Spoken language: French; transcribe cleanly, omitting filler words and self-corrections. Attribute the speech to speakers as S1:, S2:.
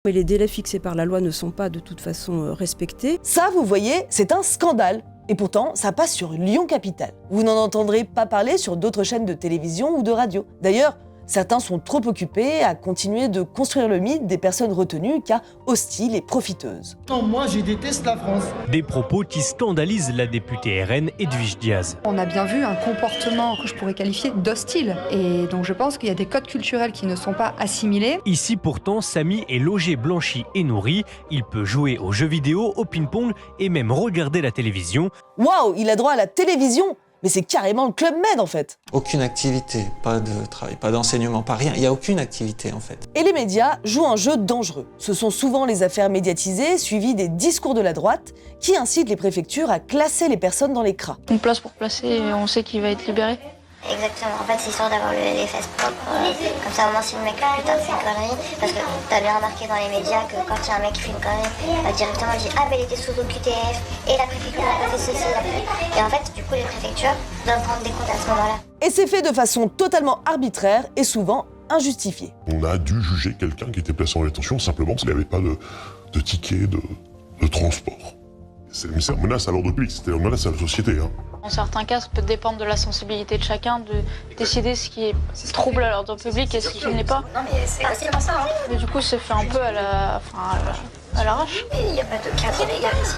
S1: Et les délais fixés par la loi ne sont pas de toute façon respectés.
S2: Ça, vous voyez, c'est un scandale. Et pourtant, ça passe sur Lyon Capitale. Vous n'en entendrez pas parler sur d'autres chaînes de télévision ou de radio. D'ailleurs, certains sont trop occupés à continuer de construire le mythe des personnes retenues car hostiles et profiteuses.
S3: Non, moi, je déteste la France.
S4: Des propos qui scandalisent la députée RN Edwige Diaz.
S5: On a bien vu un comportement que je pourrais qualifier d'hostile. Et donc je pense qu'il y a des codes culturels qui ne sont pas assimilés.
S4: Ici pourtant, Samy est logé, blanchi et nourri. Il peut jouer aux jeux vidéo, au ping-pong et même regarder la télévision.
S2: Waouh, il a droit à la télévision! Mais c'est carrément le Club Med en fait.
S6: Aucune activité, pas de travail, pas d'enseignement, pas rien. Il n'y a aucune activité en fait.
S2: Et les médias jouent un jeu dangereux. Ce sont souvent les affaires médiatisées suivies des discours de la droite qui incitent les préfectures à classer les personnes dans les cras.
S7: On place pour placer et on sait qu'il va être libéré.
S8: Exactement, en fait c'est histoire d'avoir les fesses propres, comme ça au moins si le mec putain fait une connerie, parce que t'as bien remarqué dans les médias que quand il y a un mec qui fait une connerie, directement on dit ah ben il était sous OQTF, et la préfecture a pas fait ceci, et en fait du coup les préfectures doivent rendre des comptes à ce moment-là.
S2: Et c'est fait de façon totalement arbitraire et souvent injustifiée.
S9: On a dû juger quelqu'un qui était placé en détention simplement parce qu'il n'avait pas de ticket de transport. C'est une menace à l'ordre public, c'était une menace à la société.
S7: En certains cas, ça peut dépendre de la sensibilité de chacun de décider ce qui est trouble à l'ordre public et ce qui ne l'est pas.
S8: Non mais c'est exactement ça.
S7: Mais du coup, c'est fait un peu à l'arrache.
S8: Il n'y a pas de cadre légal ici.